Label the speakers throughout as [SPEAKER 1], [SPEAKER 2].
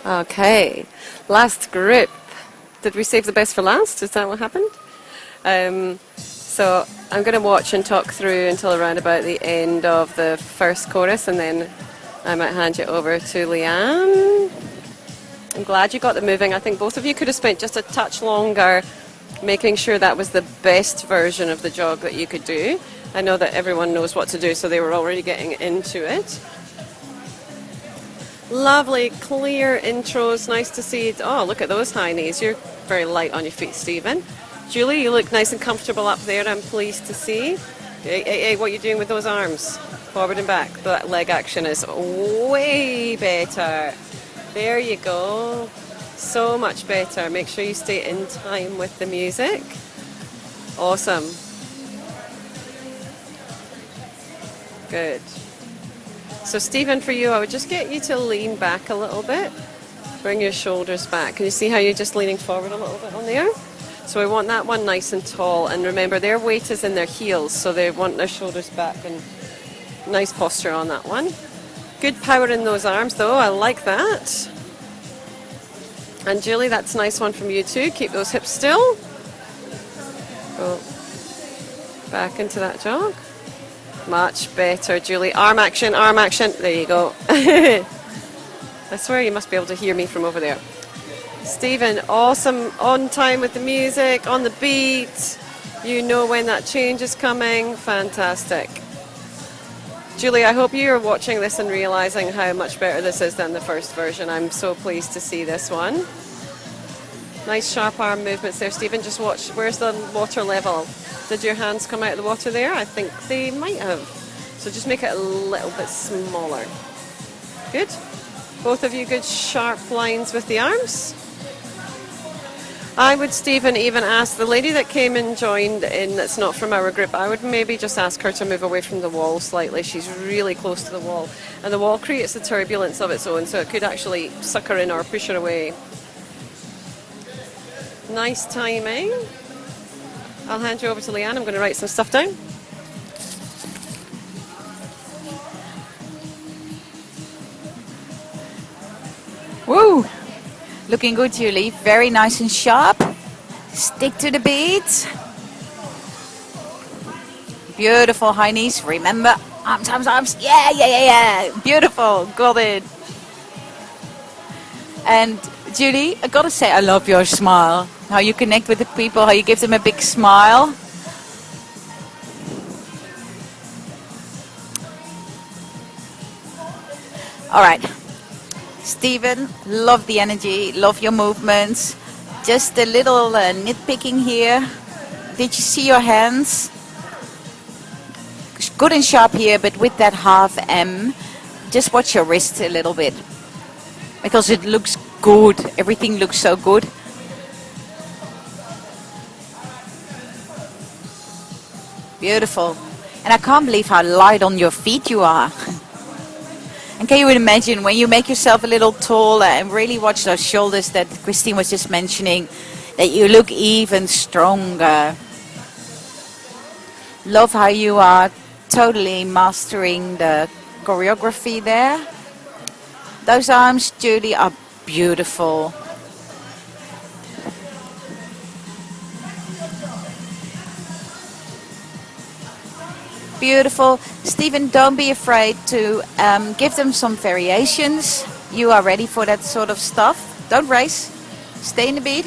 [SPEAKER 1] Okay, last group. Did we save the best for last? Is that what happened? So I'm going to watch and talk through until around about the end of the first chorus, and then I might hand you over to Leanne. I'm glad you got them moving. I think both of you could have spent just a touch longer making sure that was the best version of the jog that you could do. I know that everyone knows what to do, so they were already getting into it. Lovely, clear intros. Nice to see. Oh, look at those high knees. You're very light on your feet, Stephen. Julie, you look nice and comfortable up there. I'm pleased to see. Hey, what are you doing with those arms? Forward and back. That leg action is way better. There you go. So much better. Make sure you stay in time with the music. Awesome. Good. So Stephen, for you, I would just get you to lean back a little bit. Bring your shoulders back. Can you see how you're just leaning forward a little bit on there? So we want that one nice and tall. And remember, their weight is in their heels, so they want their shoulders back, and nice posture on that one. Good power in those arms, though. I like that. And Julie, that's a nice one from you too. Keep those hips still. Go back into that jog. Much better, Julie. Arm action, arm action. There you go. I swear you must be able to hear me from over there. Stephen, awesome. On time with the music, on the beat. You know when that change is coming. Fantastic. Julie, I hope you're watching this and realizing how much better this is than the first version. I'm so pleased to see this one. Nice sharp arm movements there, Stephen. Just watch. Where's the water level? Did your hands come out of the water there? I think they might have. So just make it a little bit smaller. Good. Both of you good sharp lines with the arms. I would, Stephen, even ask the lady that came and joined in that's not from our group, I would maybe just ask her to move away from the wall slightly. She's really close to the wall. And the wall creates a turbulence of its own, so it could actually suck her in or push her away. Nice timing. I'll hand you over to Leanne. I'm going to write some stuff down.
[SPEAKER 2] Woo! Looking good, Julie. Very nice and sharp. Stick to the beat. Beautiful high knees. Remember, arms, arms, arms. Yeah. Beautiful. Got it. And Julie, I gotta say, I love your smile. How you connect with the people, how you give them a big smile. All right. Stephen, love the energy, love your movements. Just a little nitpicking here. Did you see your hands? Good and sharp here, but with that half M, just watch your wrist a little bit. Because it looks good. Everything looks so good. Beautiful. And I can't believe how light on your feet you are. And can you imagine when you make yourself a little taller and really watch those shoulders that Christine was just mentioning, that you look even stronger. Love how you are totally mastering the choreography there. Those arms, Julie, are beautiful. Beautiful. Stephen, don't be afraid to give them some variations. You are ready for that sort of stuff. Don't race. Stay in the beat.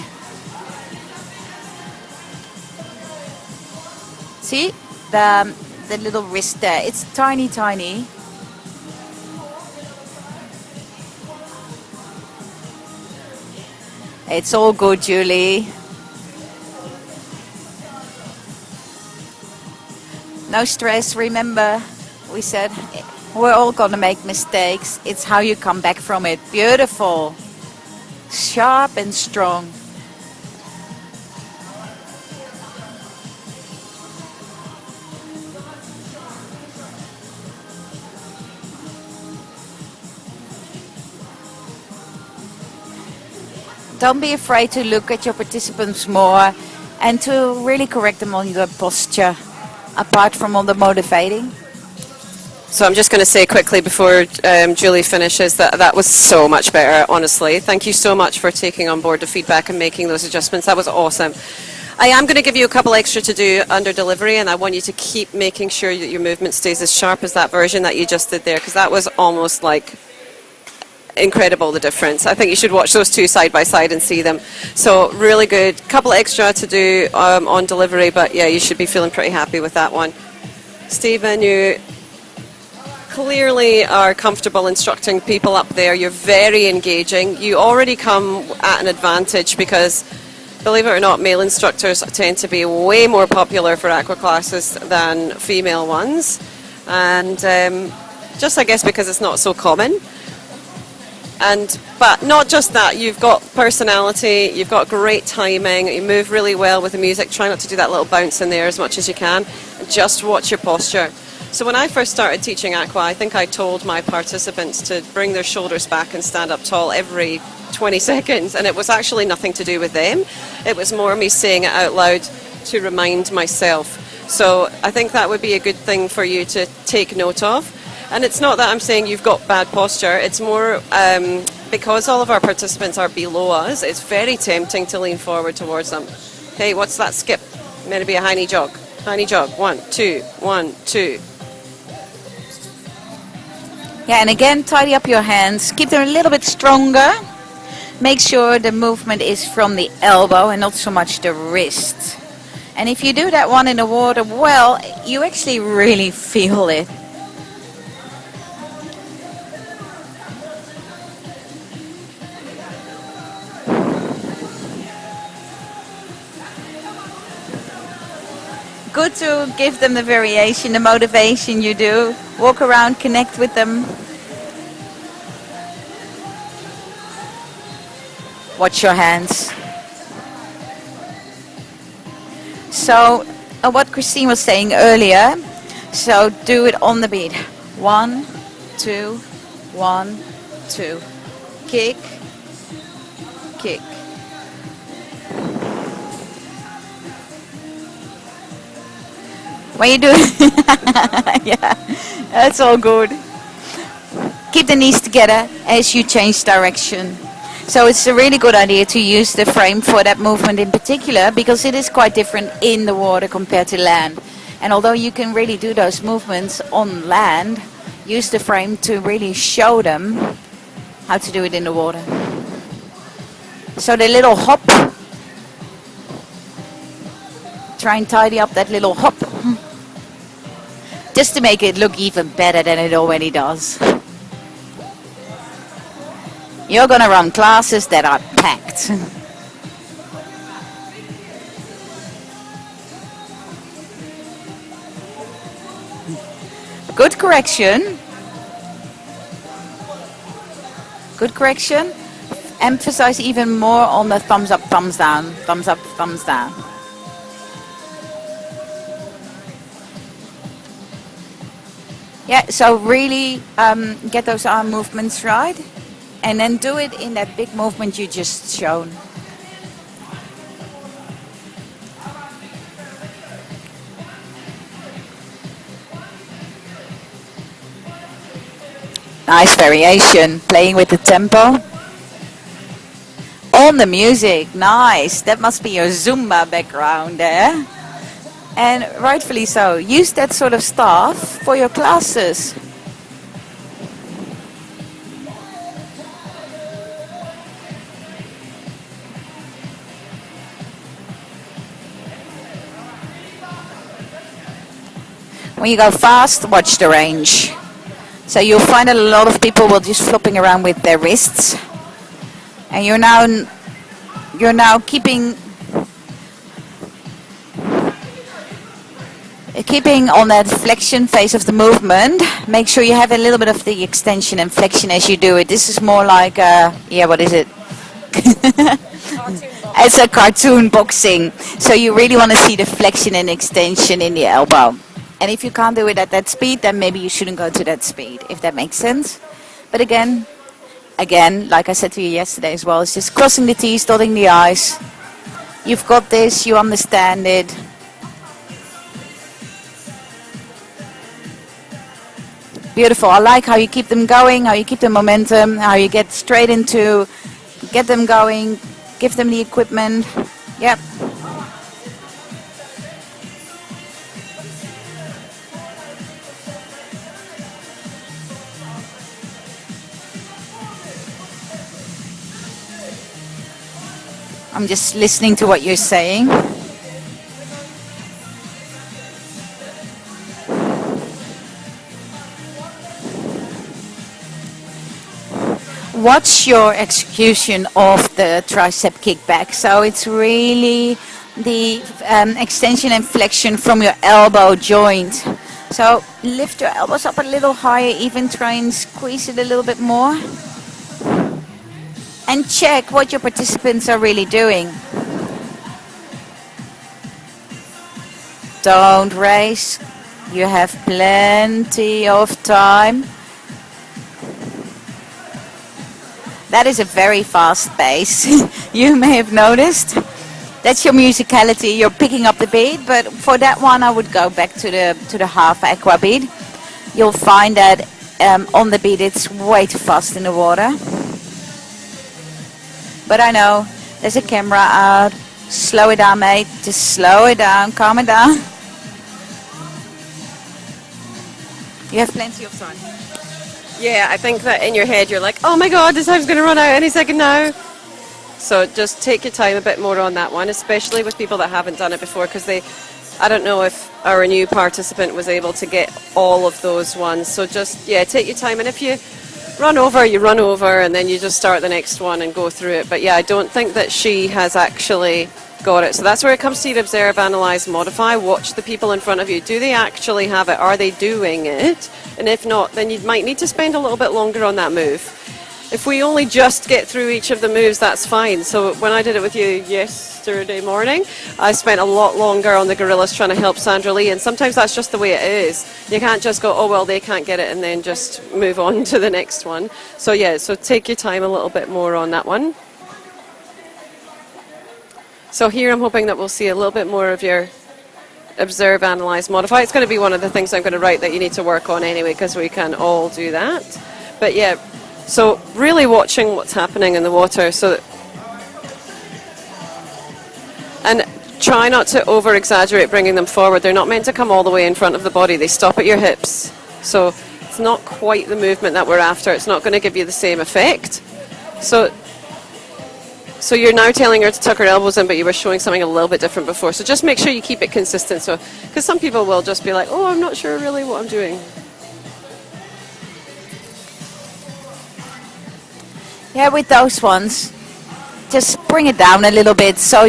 [SPEAKER 2] See the little wrist there. It's tiny, tiny. It's all good, Julie. No stress. Remember, we said we're all gonna make mistakes. It's how you come back from it. Beautiful. Sharp and strong. Don't be afraid to look at your participants more and to really correct them on your posture, apart from all the motivating.
[SPEAKER 1] So I'm just going to say quickly before Julie finishes that that was so much better, honestly. Thank you so much for taking on board the feedback and making those adjustments. That was awesome. I am going to give you a couple extra to do under delivery, and I want you to keep making sure that your movement stays as sharp as that version that you just did there, because that was almost like incredible, the difference. I think you should watch those two side by side and see them. So really good. Couple extra to do on delivery, but yeah, you should be feeling pretty happy with that one. Stephen, you clearly are comfortable instructing people up there. You're very engaging. You already come at an advantage because, believe it or not, male instructors tend to be way more popular for aqua classes than female ones. And just, I guess, because it's not so common. But not just that, you've got personality, you've got great timing, you move really well with the music. Try not to do that little bounce in there as much as you can. Just watch your posture. So when I first started teaching aqua, I think I told my participants to bring their shoulders back and stand up tall every 20 seconds, and it was actually nothing to do with them. It was more me saying it out loud to remind myself. So I think that would be a good thing for you to take note of. And it's not that I'm saying you've got bad posture, it's more because all of our participants are below us, it's very tempting to lean forward towards them. Hey, what's that skip? Meant to be a high knee jog. High knee jog. 1, 2, 1, 2.
[SPEAKER 2] Yeah, and again, tidy up your hands. Keep them a little bit stronger. Make sure the movement is from the elbow and not so much the wrist. And if you do that one in the water, well, you actually really feel it. Good to give them the variation, the motivation you do. Walk around, connect with them. Watch your hands. So, what Christine was saying earlier, so do it on the beat. 1, 2, 1, 2. Kick, kick. When you do yeah, that's all good. Keep the knees together as you change direction. So it's a really good idea to use the frame for that movement in particular, because it is quite different in the water compared to land. And although you can really do those movements on land, use the frame to really show them how to do it in the water. So the little hop, try and tidy up that little hop, just to make it look even better than it already does. You're gonna run classes that are packed. Good correction. Good correction. Emphasize even more on the thumbs up, thumbs down. Thumbs up, thumbs down. Yeah, so really get those arm movements right, and then do it in that big movement you just shown. Nice variation, playing with the tempo. On the music, nice. That must be your Zumba background there. And rightfully so. Use that sort of stuff for your classes. When you go fast, watch the range. So you'll find that a lot of people will just flopping around with their wrists. And you're now keeping on that flexion phase of the movement. Make sure you have a little bit of the extension and flexion as you do it. This is more like what is it? It's a cartoon boxing. So you really want to see the flexion and extension in the elbow. And if you can't do it at that speed, then maybe you shouldn't go to that speed, if that makes sense. But again, like I said to you yesterday as well, it's just crossing the T's, dotting the I's. You've got this, you understand it. Beautiful. I like how you keep them going, how you keep the momentum, how you get straight into, get them going, give them the equipment. Yep. I'm just listening to what you're saying. Watch your execution of the tricep kickback. So it's really the extension and flexion from your elbow joint. So lift your elbows up a little higher, even try and squeeze it a little bit more. And check what your participants are really doing. Don't race. You have plenty of time. That is a very fast pace. You may have noticed. That's your musicality. You're picking up the beat, but for that one, I would go back to the half aqua beat. You'll find that on the beat, it's way too fast in the water. But I know there's a camera out. Slow it down, mate. Just slow it down. Calm it down. You have plenty of time.
[SPEAKER 1] Yeah, I think that in your head you're like, oh my god, this time's going to run out any second now. So just take your time a bit more on that one, especially with people that haven't done it before, because I don't know if our new participant was able to get all of those ones. So just, yeah, take your time. And if you run over, you run over, and then you just start the next one and go through it. But yeah, I don't think that she has actually got it. So that's where it comes to your observe, analyze, modify. Watch the people in front of you. Do they actually have it? Are they doing it? And if not, then you might need to spend a little bit longer on that move. If we only just get through each of the moves, that's fine. So when I did it with you yesterday morning, I spent a lot longer on the gorillas trying to help Sandra Lee, and sometimes that's just the way it is. You can't just go, oh well, they can't get it, and then just move on to the next one. So yeah, so take your time a little bit more on that one. So here I'm hoping that we'll see a little bit more of your observe, analyze, modify. It's going to be one of the things I'm going to write that you need to work on anyway, because we can all do that. But yeah, so really watching what's happening in the water. And try not to over exaggerate bringing them forward. They're not meant to come all the way in front of the body. They stop at your hips. So it's not quite the movement that we're after. It's not going to give you the same effect. So you're now telling her to tuck her elbows in, but you were showing something a little bit different before. So just make sure you keep it consistent. So, because some people will just be like, oh, I'm not sure really what I'm doing.
[SPEAKER 2] Yeah, with those ones, just bring it down a little bit. So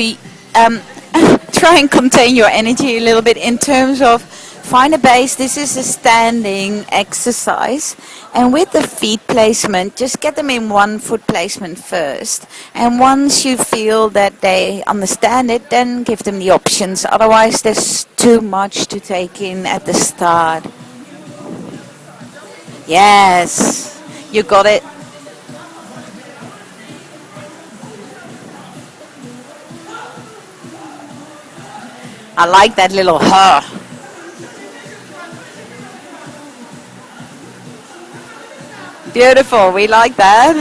[SPEAKER 2] try and contain your energy a little bit in terms of find a base. This is a standing exercise. And with the feet placement, just get them in one foot placement first. And once you feel that they understand it, then give them the options. Otherwise, there's too much to take in at the start. Yes, you got it. I like that little huh. Beautiful, we like that.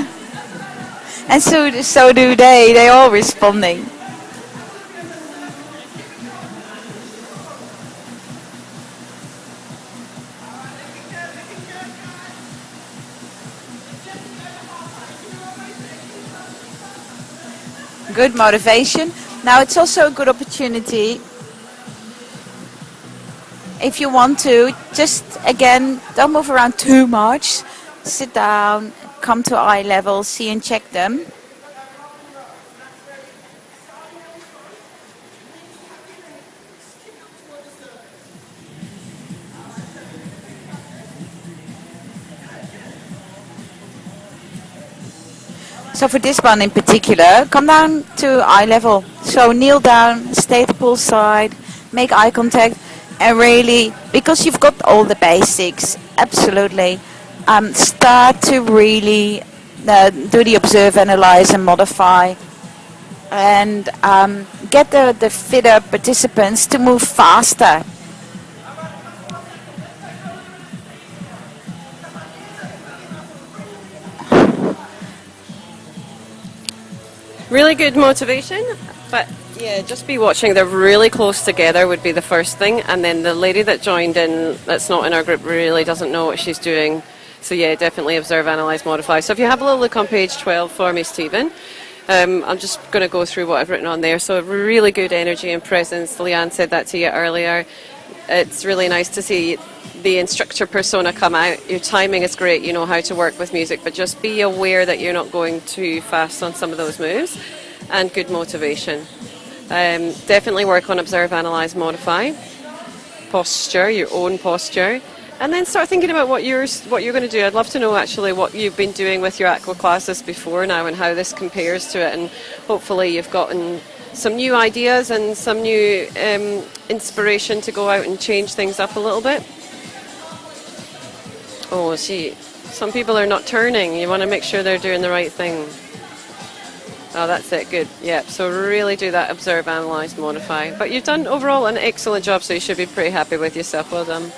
[SPEAKER 2] And so do they. They're all responding. Good motivation. Now it's also a good opportunity, if you want to, just again, don't move around too much. Sit down, come to eye level, see and check them. So for this one in particular, come down to eye level. So kneel down, stay at the pool side, make eye contact, and really, because you've got all the basics, absolutely, start to really do the observe, analyze, and modify, and get the fitter participants to move faster.
[SPEAKER 1] Really good motivation, but yeah, just be watching. They're really close together would be the first thing, and then the lady that joined in that's not in our group really doesn't know what she's doing. So yeah, definitely observe, analyse, modify. So if you have a little look on page 12 for me, Stephen, I'm just going to go through what I've written on there. So really good energy and presence. Leanne said that to you earlier. It's really nice to see the instructor persona come out. Your timing is great, you know how to work with music, but just be aware that you're not going too fast on some of those moves, and good motivation. Definitely work on observe, analyse, modify. Posture, your own posture. And then start thinking about what you're going to do. I'd love to know actually what you've been doing with your aqua classes before now and how this compares to it, and hopefully you've gotten some new ideas and some new inspiration to go out and change things up a little bit. Oh, see, some people are not turning. You want to make sure they're doing the right thing. Oh, that's it, good. Yeah, so really do that, observe, analyse, modify. But you've done overall an excellent job, so you should be pretty happy with yourself. Well done.